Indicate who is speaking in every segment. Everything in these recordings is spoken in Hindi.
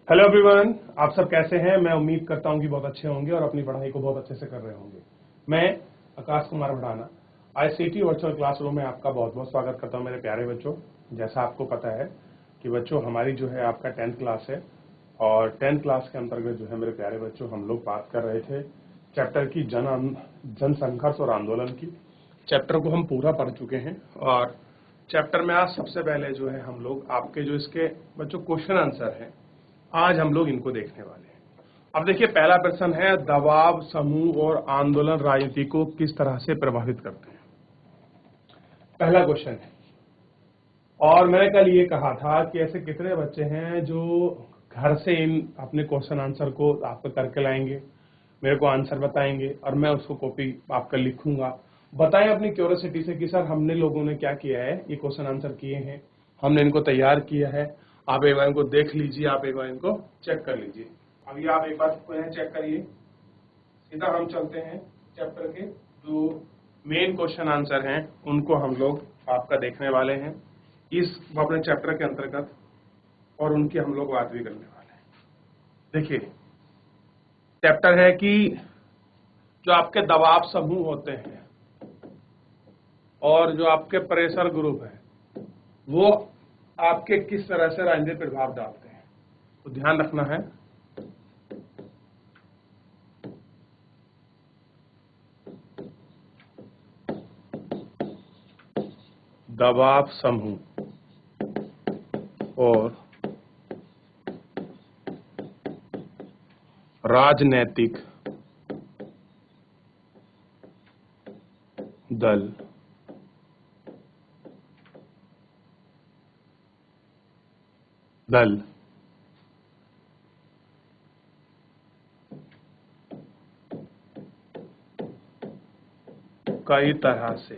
Speaker 1: हेलो एवरीवन, आप सब कैसे हैं। मैं उम्मीद करता हूं कि बहुत अच्छे होंगे और अपनी पढ़ाई को बहुत अच्छे से कर रहे होंगे। मैं Akash Kumar Bhadana ICT virtual classroom में आपका बहुत बहुत स्वागत करता हूं मेरे प्यारे बच्चों। जैसा आपको पता है कि बच्चों हमारी जो है आपका 10th क्लास है और 10th क्लास के अंतर्गत जो है मेरे प्यारे बच्चों हम लोग बात कर रहे थे चैप्टर की जन संघर्ष और आंदोलन की। चैप्टर को हम पूरा पढ़ चुके हैं और चैप्टर में आज सबसे पहले जो है हम लोग आपके जो इसके बच्चों क्वेश्चन आंसर है आज हम लोग इनको देखने वाले हैं। अब देखिए पहला प्रश्न है, दबाव समूह और आंदोलन राजनीति को किस तरह से प्रभावित करते हैं। पहला क्वेश्चन है और मैंने कल ये कहा था कि ऐसे कितने बच्चे हैं जो घर से इन अपने क्वेश्चन आंसर को आपको करके लाएंगे, मेरे को आंसर बताएंगे और मैं उसको कॉपी आपका लिखूंगा। बताएं अपनी क्यूरियोसिटी से कि सर हमने लोगों ने क्या किया है, ये क्वेश्चन आंसर किए हैं, हमने इनको तैयार किया है। आप एक बार इनको देख लीजिए, आप एक बार इनको चेक कर लीजिए। अभी आप एक बार चेक करिए। सीधा हम चलते हैं चैप्टर के जो मेन क्वेश्चन आंसर हैं उनको हम लोग आपका देखने वाले हैं इस अपने चैप्टर के अंतर्गत और उनकी हम लोग बात भी करने वाले हैं। देखिए चैप्टर है कि जो आपके दबाव समूह होते हैं और जो आपके प्रेशर ग्रुप है वो आपके किस तरह से राजनीतिक प्रभाव डालते हैं, तो ध्यान रखना है। दबाव समूह और राजनैतिक दल कई तरह से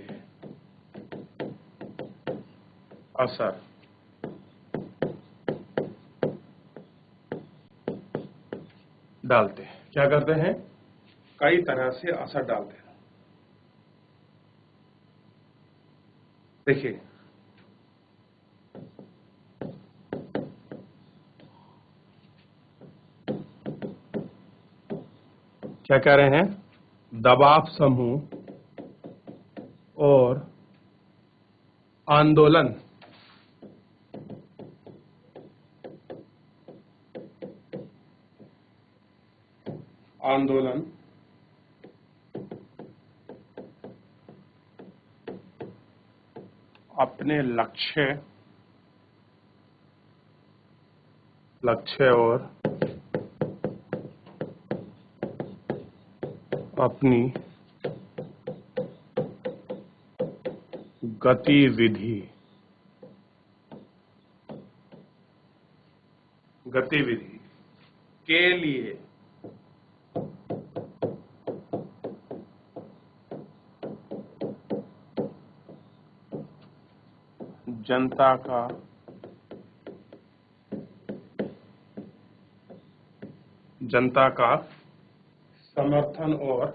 Speaker 1: असर डालते हैं। क्या करते हैं? कई तरह से असर डालते हैं। देखिए क्या कह रहे हैं, दबाव समूह और आंदोलन अपने लक्ष्य और अपनी गतिविधि के लिए जनता का समर्थन और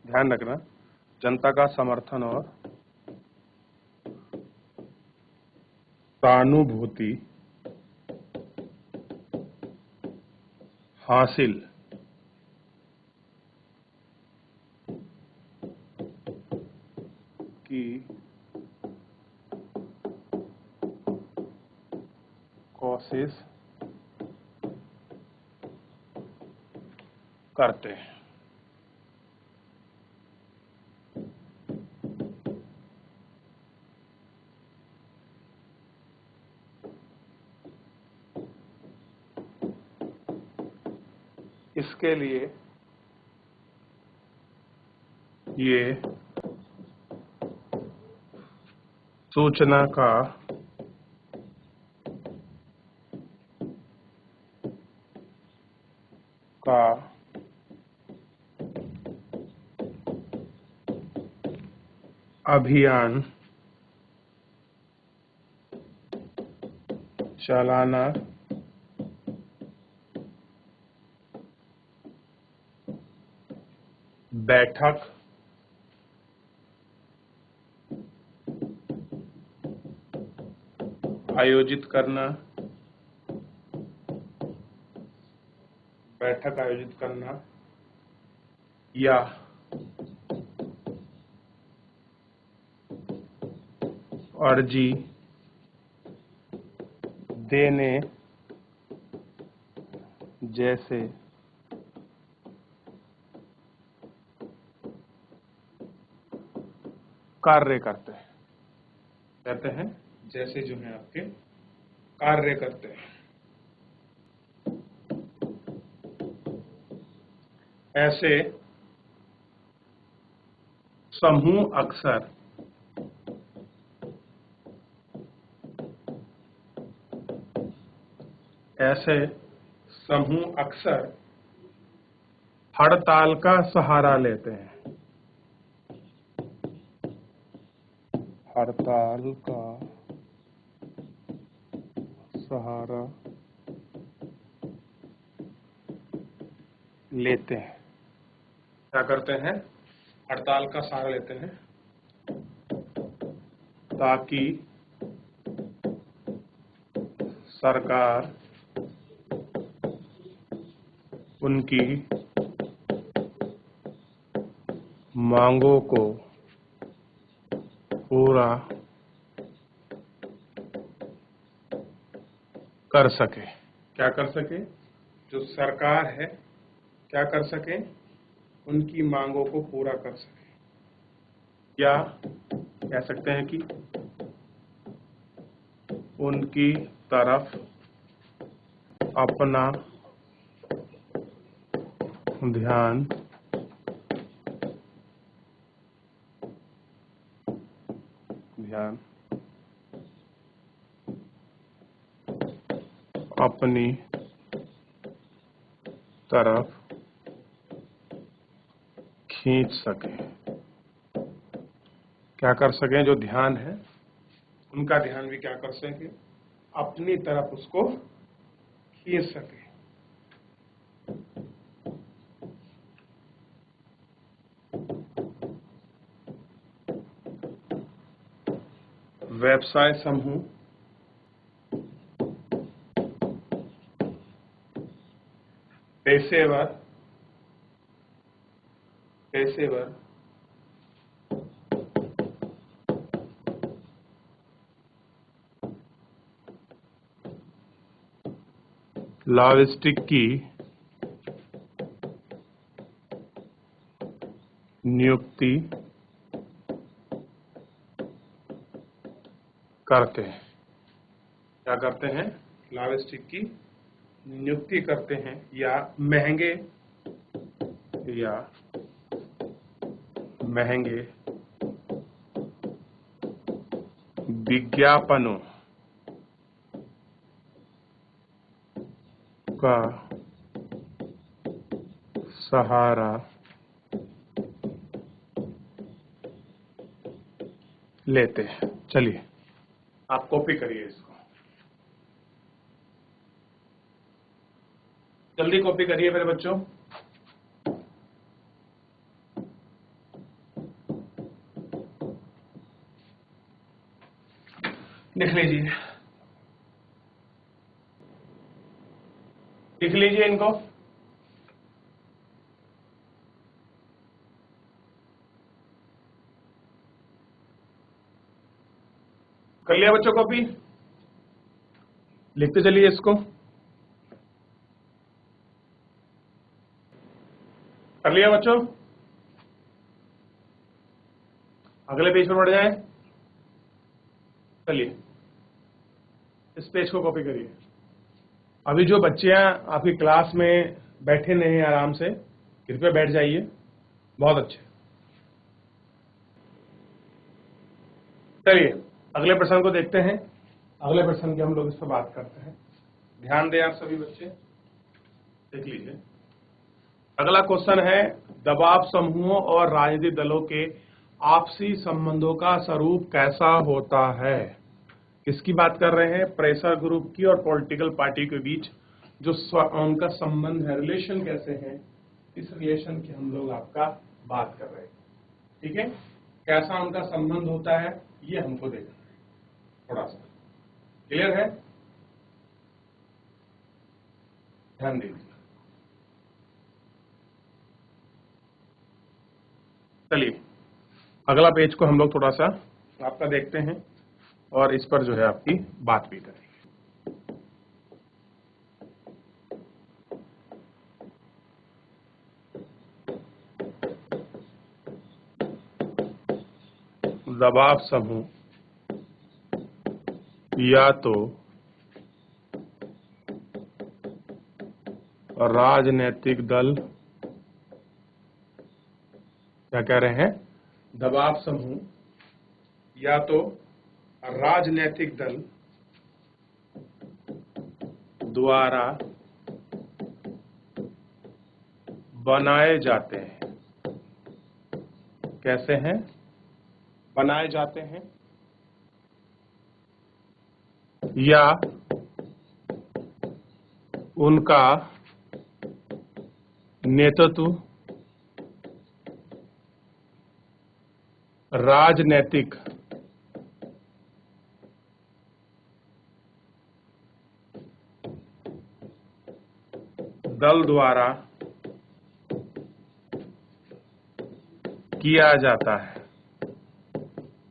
Speaker 1: ध्यान रखना, जनता का समर्थन और सहानुभूति हासिल की कोशिश करते हैं। इसके लिए ये सूचना का अभियान चलाना बैठक आयोजित करना, बैठक आयोजित करना या अर्जी देने जैसे कार्य करते हैं, कहते हैं जैसे जो है आपके कार्य करते हैं। ऐसे समूह अक्सर हड़ताल का सहारा लेते हैं, हड़ताल का सहारा लेते हैं। क्या करते हैं? हड़ताल का सहारा लेते हैं ताकि सरकार उनकी मांगों को पूरा कर सके। क्या कर सके? जो सरकार है क्या कर सके? उनकी मांगों को पूरा कर सके, या कह सकते हैं कि उनकी तरफ अपना ध्यान अपनी तरफ खींच सके। क्या कर सकें? जो ध्यान है उनका ध्यान भी क्या कर सके? अपनी तरफ उसको खींच सके। व्यवसाय समूह पेशेवर लॉजिस्टिक की नियुक्ति करते हैं। क्या करते हैं? लॉजिस्टिक की नियुक्ति करते हैं या महंगे विज्ञापनों का सहारा लेते हैं। चलिए आप कॉपी करिए इसको, जल्दी कॉपी करिए मेरे बच्चों। लिख लीजिए इनको। कर लिया बच्चों कॉपी? लिखते चलिए इसको। कर लिया बच्चों? अगले पेज पर बढ़ जाए। चलिए इस पेज को कॉपी करिए। अभी जो बच्चियां आपकी क्लास में बैठे नहीं हैं आराम से, कृपया बैठ जाइए। बहुत अच्छे। चलिए अगले प्रश्न को देखते हैं। अगले प्रश्न की हम लोग इस पर बात करते हैं। ध्यान दें आप सभी बच्चे, देख लीजिए। अगला क्वेश्चन है, दबाव समूहों और राजनीतिक दलों के आपसी संबंधों का स्वरूप कैसा होता है? किसकी बात कर रहे हैं? प्रेशर ग्रुप की और पॉलिटिकल पार्टी के बीच जो उनका संबंध है, रिलेशन कैसे है, इस रिलेशन की हम लोग आपका बात कर रहे हैं। ठीक है, कैसा उनका संबंध होता है ये हमको देखना है थोड़ा सा। क्लियर है? ध्यान दीजिए। चलिए अगला पेज को हम लोग थोड़ा सा आपका देखते हैं और इस पर जो है आपकी बात भी करेंगे। दबाव समूह या तो राजनीतिक दल, क्या कह रहे हैं, दबाव समूह या तो राजनीतिक दल द्वारा बनाए जाते हैं। कैसे हैं बनाए जाते हैं? या उनका नेतृत्व राजनीतिक दल द्वारा किया जाता है।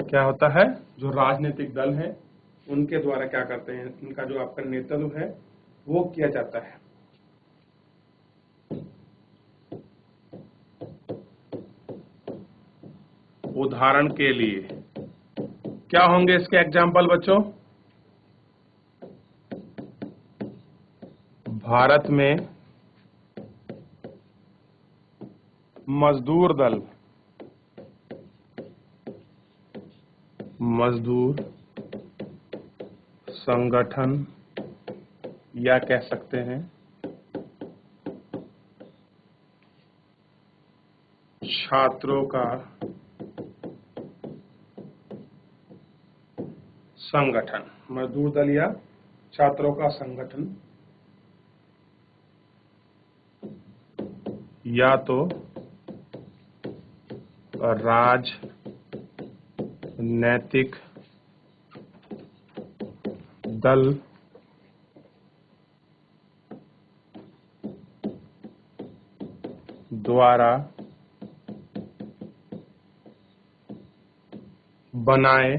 Speaker 1: क्या होता है? जो राजनीतिक दल है उनके द्वारा क्या करते हैं, उनका जो आपका नेतृत्व है वो किया जाता है। उदाहरण के लिए क्या होंगे इसके एग्जाम्पल बच्चों? भारत में मजदूर दल, मजदूर संगठन, या कह सकते हैं छात्रों का संगठन। मजदूर दल या छात्रों का संगठन या तो राजनैतिक दल द्वारा बनाए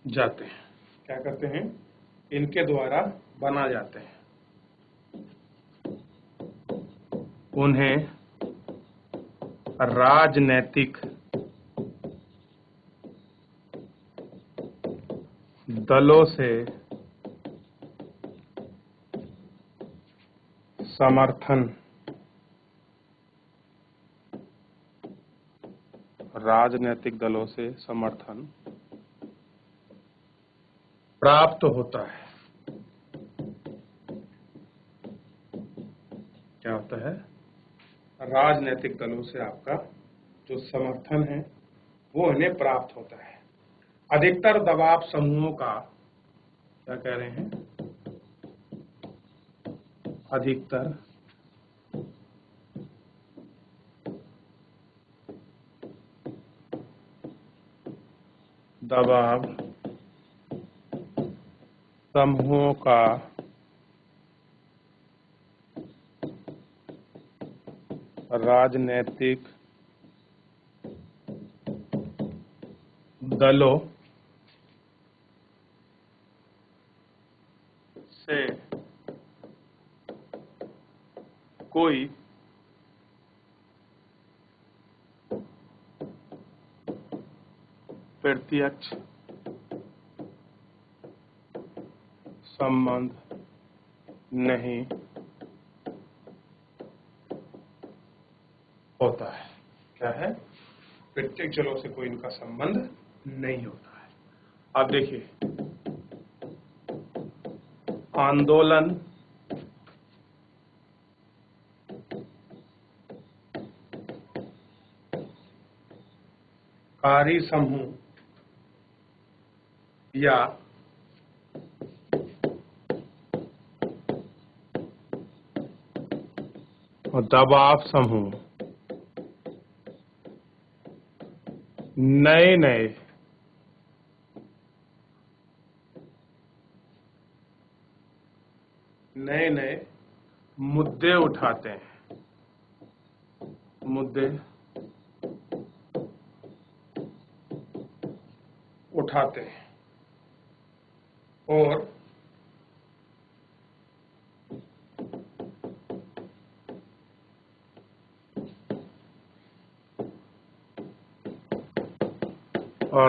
Speaker 1: जाते हैं। क्या करते हैं? इनके द्वारा बना जाते हैं। उन्हें राजनैतिक दलों से समर्थन, राजनीतिक दलों से समर्थन प्राप्त होता है। क्या होता है? राजनीतिक दलों से आपका जो समर्थन है वो इन्हें प्राप्त होता है। अधिकतर दबाव समूहों का, क्या कह रहे हैं, अधिकतर दबाव समूहों का राजनीतिक दलों से कोई प्रत्यक्ष संबंध नहीं होता है। क्या है? प्रत्येक जलों से कोई इनका संबंध नहीं होता है। अब देखिए, आंदोलन कारी समूह या दबाव समूह नए नए नए नए मुद्दे उठाते हैं, मुद्दे उठाते हैं और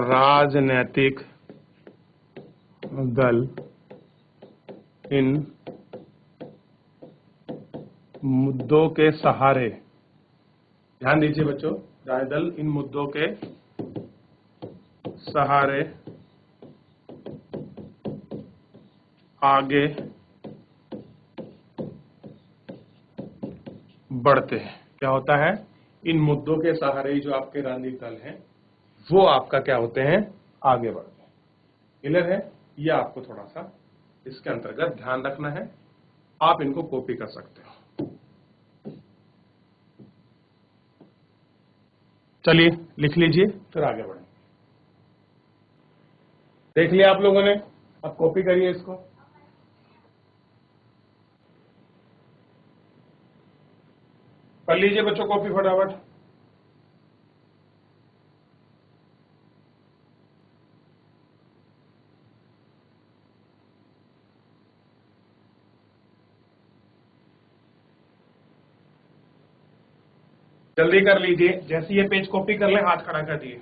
Speaker 1: राजनैतिक दल इन मुद्दों के सहारे, ध्यान दीजिए बच्चों, राजनैतिक दल इन मुद्दों के सहारे आगे बढ़ते हैं। क्या होता है? इन मुद्दों के सहारे ही जो आपके राजनीतिक दल हैं वो आपका क्या होते हैं? आगे बढ़ते हैं। क्लियर है? ये आपको थोड़ा सा इसके अंतर्गत ध्यान रखना है। आप इनको कॉपी कर सकते हो। चलिए लिख लीजिए, फिर आगे बढ़ें। देख लिया आप लोगों ने? अब कॉपी करिए इसको। कर लीजिए बच्चों कॉपी फटाफट। जल्दी कर लीजिए। जैसे ये पेज कॉपी कर लें, हाथ खड़ा कर दिए।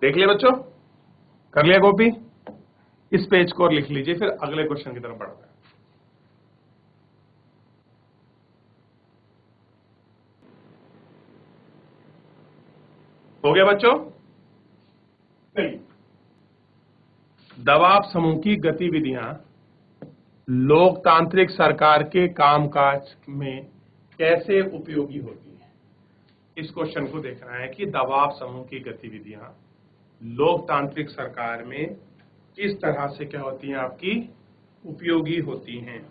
Speaker 1: देख लिया बच्चों? कर लिया कॉपी? इस पेज को और लिख लीजिए, फिर अगले क्वेश्चन की तरफ बढ़ते हैं। हो गया बच्चों? चलिए, दबाव समूह की गतिविधियां लोकतांत्रिक सरकार के कामकाज में कैसे उपयोगी होती है? इस क्वेश्चन को देखना है कि दबाव समूह की गतिविधियां लोकतांत्रिक सरकार में किस तरह से क्या होती हैं, आपकी उपयोगी होती हैं।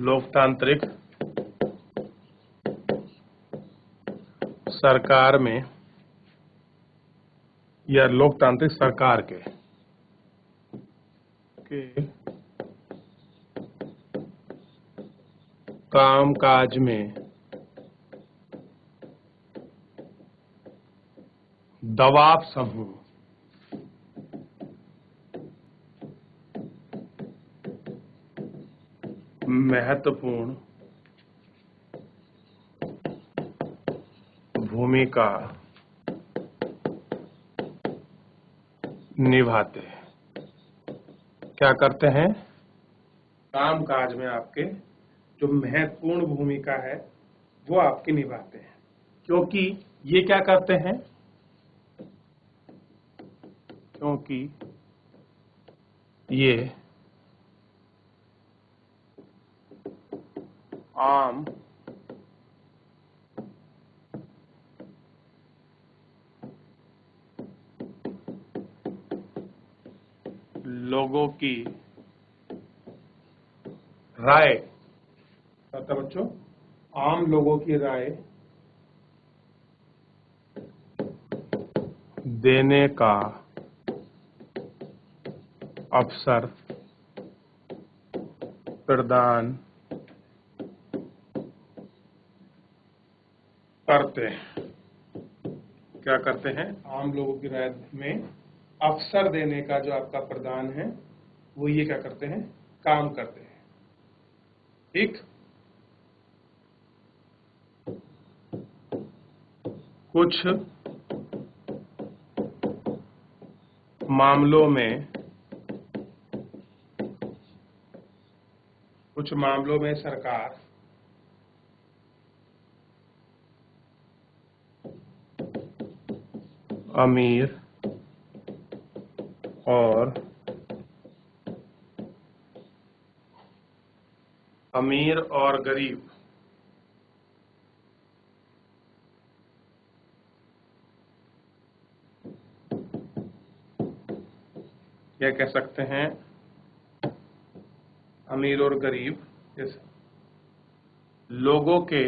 Speaker 1: लोकतांत्रिक सरकार में या लोकतांत्रिक सरकार के कामकाज में दबाव समूह महत्वपूर्ण भूमिका निभाते हैं। क्या करते हैं? कामकाज में आपके जो महत्वपूर्ण भूमिका है वो आपकी निभाते हैं। क्योंकि ये क्या करते हैं? क्योंकि ये आम लोगों की राय, बच्चों, आम लोगों की राय देने का अवसर प्रदान करते हैं। क्या करते हैं? आम लोगों की राय में अवसर देने का जो आपका प्रदान है वो ये क्या करते हैं? काम करते हैं। ठीक? कुछ मामलों में सरकार अमीर और गरीब यह कह सकते हैं अमीर और गरीब इस लोगों के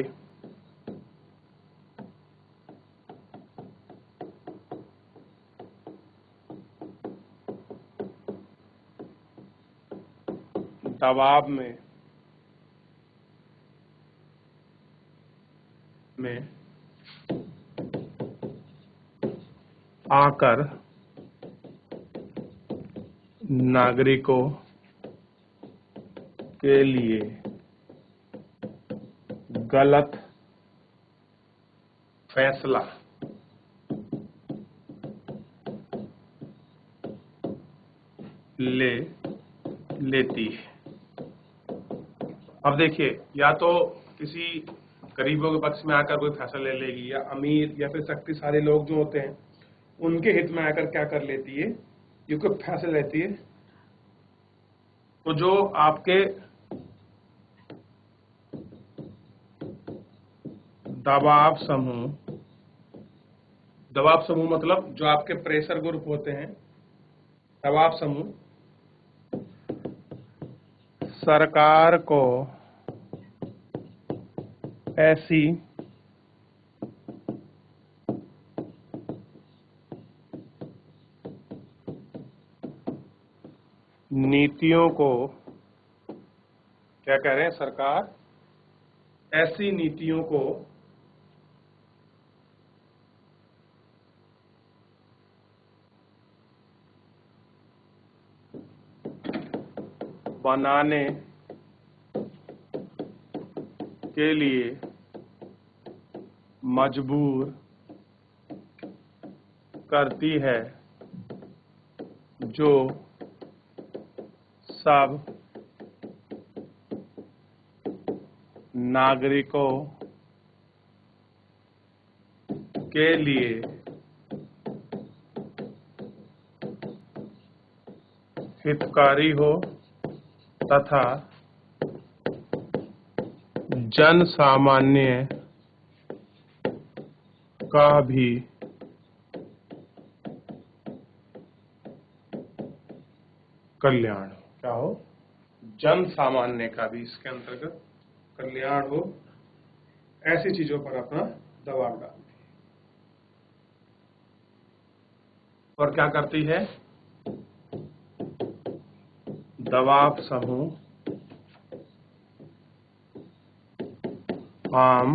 Speaker 1: दबाव में आकर नागरिकों के लिए गलत फैसला लेती है। अब देखिए, या तो किसी गरीबों के पक्ष में आकर कोई फैसला ले लेगी, या अमीर या फिर शक्तिशाली लोग जो होते हैं उनके हित में आकर क्या कर लेती है, ये कोई फैसला लेती है। तो जो आपके दबाव समूह मतलब जो आपके प्रेशर ग्रुप होते हैं, दबाव समूह सरकार को ऐसी नीतियों को क्या कह रहे हैं, सरकार ऐसी नीतियों को बनाने के लिए मजबूर करती है, जो सब नागरिकों के लिए हितकारी हो तथा जन सामान्य का भी कल्याण हो। क्या हो? जन सामान्य का भी इसके अंतर्गत कल्याण हो, ऐसी चीजों पर अपना दबाव डालती है। और क्या करती है? दबाव समूह आम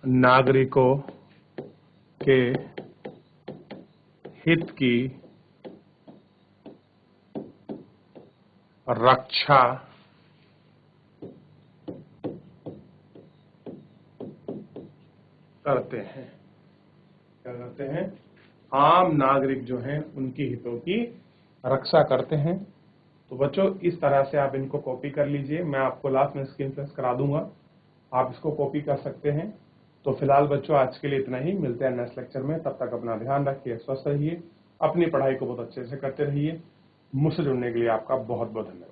Speaker 1: नागरिकों के हित की रक्षा करते हैं। क्या करते हैं? आम नागरिक जो हैं उनकी हितों की रक्षा करते हैं। तो बच्चों, इस तरह से आप इनको कॉपी कर लीजिए। मैं आपको लास्ट में स्क्रीन प्रेस करा दूंगा, आप इसको कॉपी कर सकते हैं। तो फिलहाल बच्चों, आज के लिए इतना ही। मिलते हैं नेक्स्ट लेक्चर में। तब तक अपना ध्यान रखिए, स्वस्थ रहिए, अपनी पढ़ाई को बहुत अच्छे से करते रहिए। मुझसे जुड़ने के लिए आपका बहुत बहुत धन्यवाद।